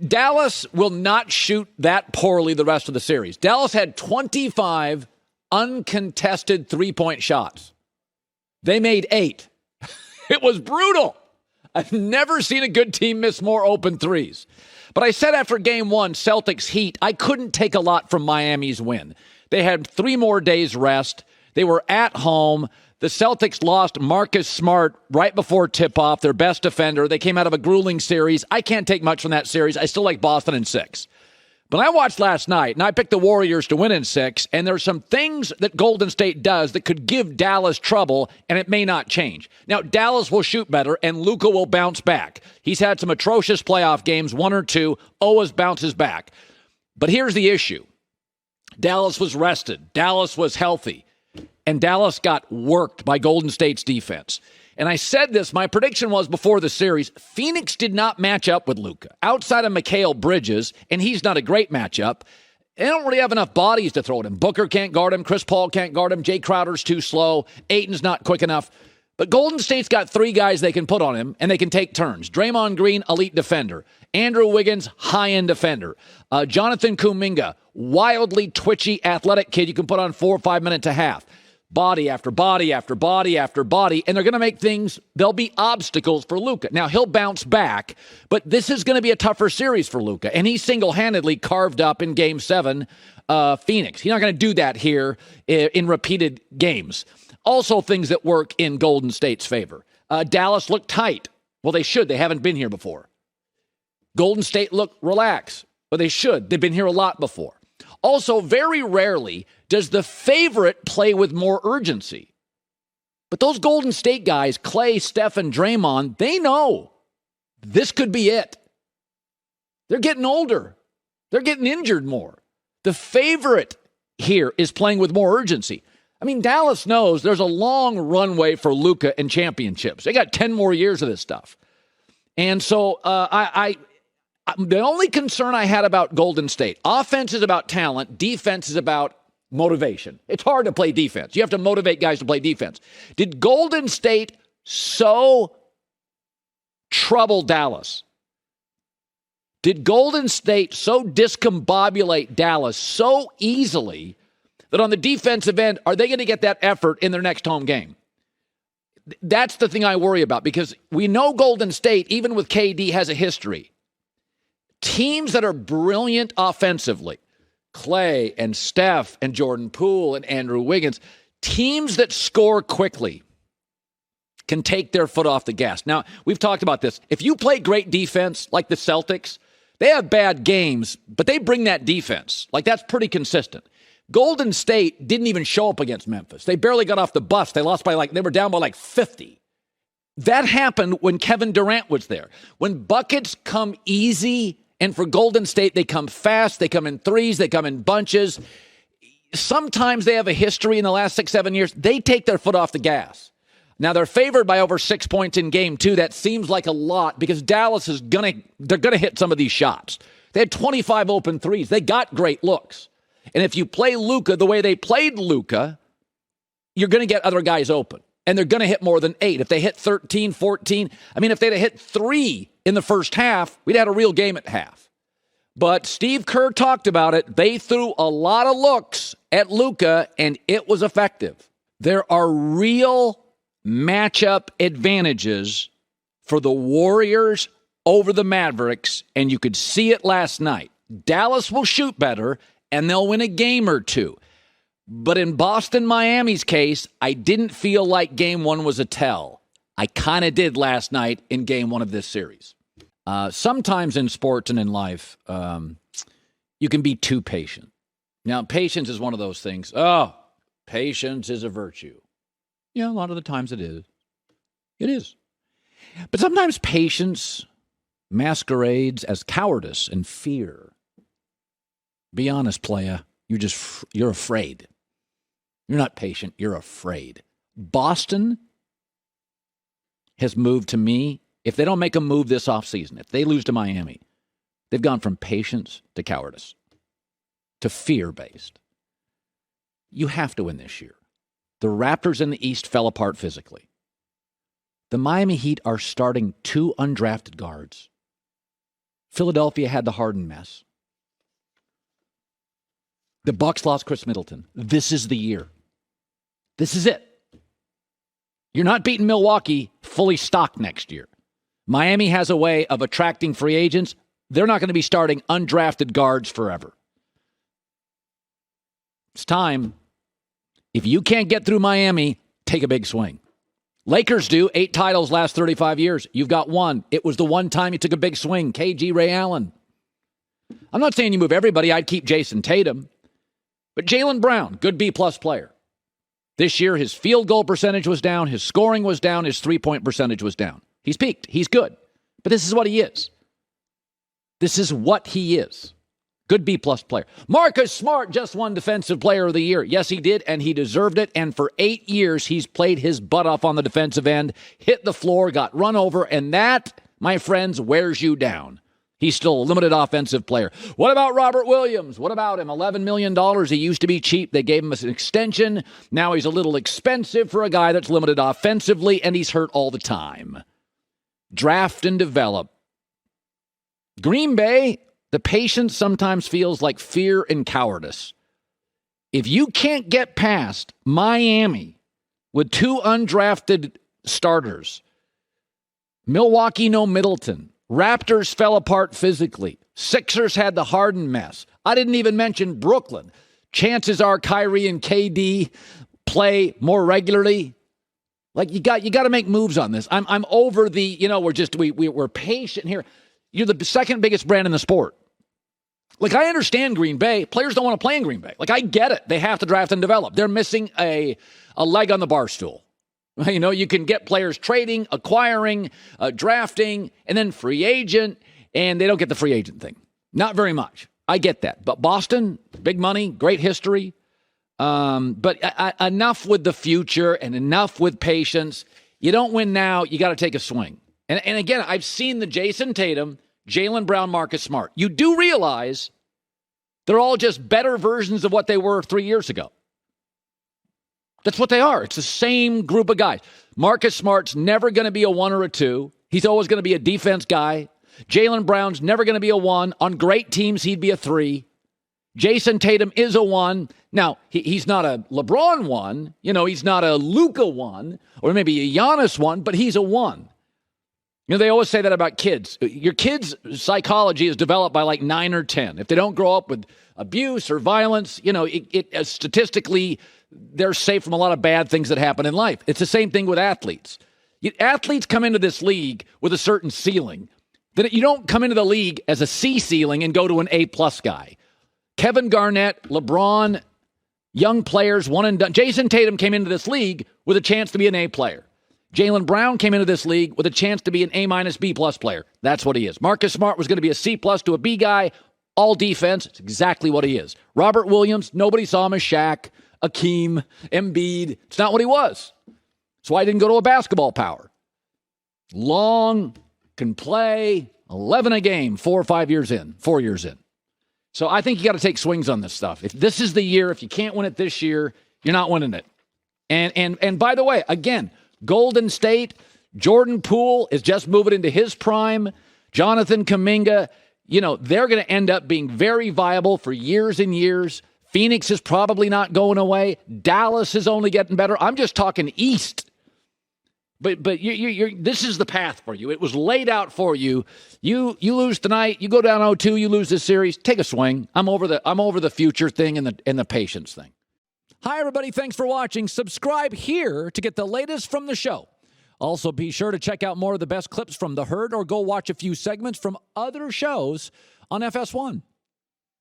Dallas will not shoot that poorly the rest of the series. Dallas had 25 uncontested three-point shots. They made 8. It was brutal. I've never seen a good team miss more open threes. But I said after game 1, Celtics Heat, I couldn't take a lot from Miami's win. They had 3 more days rest. They were at home. The Celtics lost Marcus Smart right before tip-off, their best defender. They came out of a grueling series. I can't take much from that series. I still like Boston in 6. But I watched last night, and I picked the Warriors to win in 6, and there's some things that Golden State does that could give Dallas trouble, and it may not change. Now, Dallas will shoot better, and Luka will bounce back. He's had some atrocious playoff games, 1 or 2, always bounces back. But here's the issue. Dallas was rested. Dallas was healthy. And Dallas got worked by Golden State's defense. And I said this, my prediction was before the series, Phoenix did not match up with Luka. Outside of Mikal Bridges, and he's not a great matchup, they don't really have enough bodies to throw at him. Booker can't guard him. Chris Paul can't guard him. Jay Crowder's too slow. Ayton's not quick enough. But Golden State's got 3 guys they can put on him, and they can take turns. Draymond Green, elite defender. Andrew Wiggins, high-end defender. Jonathan Kuminga, wildly twitchy, athletic kid you can put on 4 or 5 minutes a half. Body after body after body after body, and they're going to make things, there'll be obstacles for Luka. Now, he'll bounce back, but this is going to be a tougher series for Luka, and he single-handedly carved up in Game 7 Phoenix. He's not going to do that here in repeated games. Also, things that work in Golden State's favor. Dallas looked tight. Well, they should. They haven't been here before. Golden State looked relaxed. Well, they should. They've been here a lot before. Also, very rarely does the favorite play with more urgency. But those Golden State guys, Clay, Steph, and Draymond, they know this could be it. They're getting older. They're getting injured more. The favorite here is playing with more urgency. I mean, Dallas knows there's a long runway for Luka and championships. They got 10 more years of this stuff. And so the only concern I had about Golden State, offense is about talent, defense is about motivation. It's hard to play defense. You have to motivate guys to play defense. Did Golden State so trouble Dallas? Did Golden State so discombobulate Dallas so easily that on the defensive end, are they going to get that effort in their next home game? That's the thing I worry about, because we know Golden State, even with KD, has a history. Teams that are brilliant offensively, Clay and Steph and Jordan Poole and Andrew Wiggins, teams that score quickly can take their foot off the gas. Now, we've talked about this. If you play great defense like the Celtics, they have bad games, but they bring that defense. Like, that's pretty consistent. Golden State didn't even show up against Memphis. They barely got off the bus. They lost by they were down by 50. That happened when Kevin Durant was there. When buckets come easy, and for Golden State, they come fast, they come in threes, they come in bunches. Sometimes they have a history in the last 6-7 years. They take their foot off the gas. Now, they're favored by over 6 points in game 2. That seems like a lot because Dallas is they're gonna hit some of these shots. They had 25 open threes. They got great looks. And if you play Luka the way they played Luka, you're going to get other guys open. And they're going to hit more than 8. If they hit 13, 14, if they'd have hit 3 in the first half, we'd had a real game at half. But Steve Kerr talked about it. They threw a lot of looks at Luka, and it was effective. There are real matchup advantages for the Warriors over the Mavericks, and you could see it last night. Dallas will shoot better, and they'll win a game or 2. But in Boston-Miami's case, I didn't feel like game 1 was a tell. I kind of did last night in game 1 of this series. Sometimes in sports and in life, you can be too patient. Now, patience is one of those things. Oh, patience is a virtue. Yeah, a lot of the times it is. It is. But sometimes patience masquerades as cowardice and fear. Be honest, playa. You're afraid. You're not patient. You're afraid. Boston has moved to me. If they don't make a move this offseason, if they lose to Miami, they've gone from patience to cowardice to fear-based. You have to win this year. The Raptors in the East fell apart physically. The Miami Heat are starting 2 undrafted guards. Philadelphia had the Harden mess. The Bucks lost Chris Middleton. This is the year. This is it. You're not beating Milwaukee fully stocked next year. Miami has a way of attracting free agents. They're not going to be starting undrafted guards forever. It's time. If you can't get through Miami, take a big swing. Lakers do. 8 titles last 35 years. You've got one. It was the one time you took a big swing. KG Ray Allen. I'm not saying you move everybody. I'd keep Jayson Tatum. But Jaylen Brown, good B-plus player. This year, his field goal percentage was down. His scoring was down. His three-point percentage was down. He's peaked. He's good. But this is what he is. This is what he is. Good B-plus player. Marcus Smart just won Defensive Player of the Year. Yes, he did, and he deserved it. And for 8 years, he's played his butt off on the defensive end, hit the floor, got run over, and that, my friends, wears you down. He's still a limited offensive player. What about Robert Williams? What about him? $11 million. He used to be cheap. They gave him an extension. Now he's a little expensive for a guy that's limited offensively, and he's hurt all the time. Draft and develop. Green Bay, the patience sometimes feels like fear and cowardice. If you can't get past Miami with 2 undrafted starters, Milwaukee, no Middleton, Raptors fell apart physically, Sixers had the Harden mess. I didn't even mention Brooklyn. Chances are Kyrie and KD play more regularly. Like you got to make moves on this. I'm over the, we're patient here. You're the second biggest brand in the sport. Like, I understand Green Bay. Players don't want to play in Green Bay. Like, I get it. They have to draft and develop. They're missing a leg on the bar stool. You know, you can get players trading, acquiring, drafting, and then free agent, and they don't get the free agent thing. Not very much. I get that. But Boston, big money, great history. But enough with the future and enough with patience. You don't win now. You got to take a swing. And again, I've seen the Jayson Tatum, Jaylen Brown, Marcus Smart. You do realize they're all just better versions of what they were 3 years ago. That's what they are. It's the same group of guys. Marcus Smart's never going to be a 1 or a 2. He's always going to be a defense guy. Jaylen Brown's never going to be a 1. On great teams, he'd be a 3. Jayson Tatum is a 1. Now, he's not a LeBron 1. You know, he's not a Luka 1 or maybe a Giannis 1, but he's a 1. You know, they always say that about kids. Your kids' psychology is developed by like 9 or 10. If they don't grow up with abuse or violence, you know, statistically, they're safe from a lot of bad things that happen in life. It's the same thing with athletes. Athletes come into this league with a certain ceiling. Then you don't come into the league as a C ceiling and go to an A-plus guy. Kevin Garnett, LeBron, young players, one and done. Jayson Tatum came into this league with a chance to be an A player. Jaylen Brown came into this league with a chance to be an A-, B-plus player. That's what he is. Marcus Smart was going to be a C-plus to a B guy, all defense. It's exactly what he is. Robert Williams, nobody saw him as Shaq, Akeem, Embiid. It's not what he was. That's why he didn't go to a basketball power. Long, can play, 11 a game, 4 years in. So I think you got to take swings on this stuff. If this is the year, if you can't win it this year, you're not winning it. And by the way, again, Golden State, Jordan Poole is just moving into his prime. Jonathan Kuminga, you know, they're going to end up being very viable for years and years. Phoenix is probably not going away. Dallas is only getting better. I'm just talking East. But you're this is the path for you. It was laid out for you. You lose tonight. You go down 0-2. You lose this series. Take a swing. I'm over the future thing and the patience thing. Hi, everybody. Thanks for watching. Subscribe here to get the latest from the show. Also, be sure to check out more of the best clips from The Herd or go watch a few segments from other shows on FS1.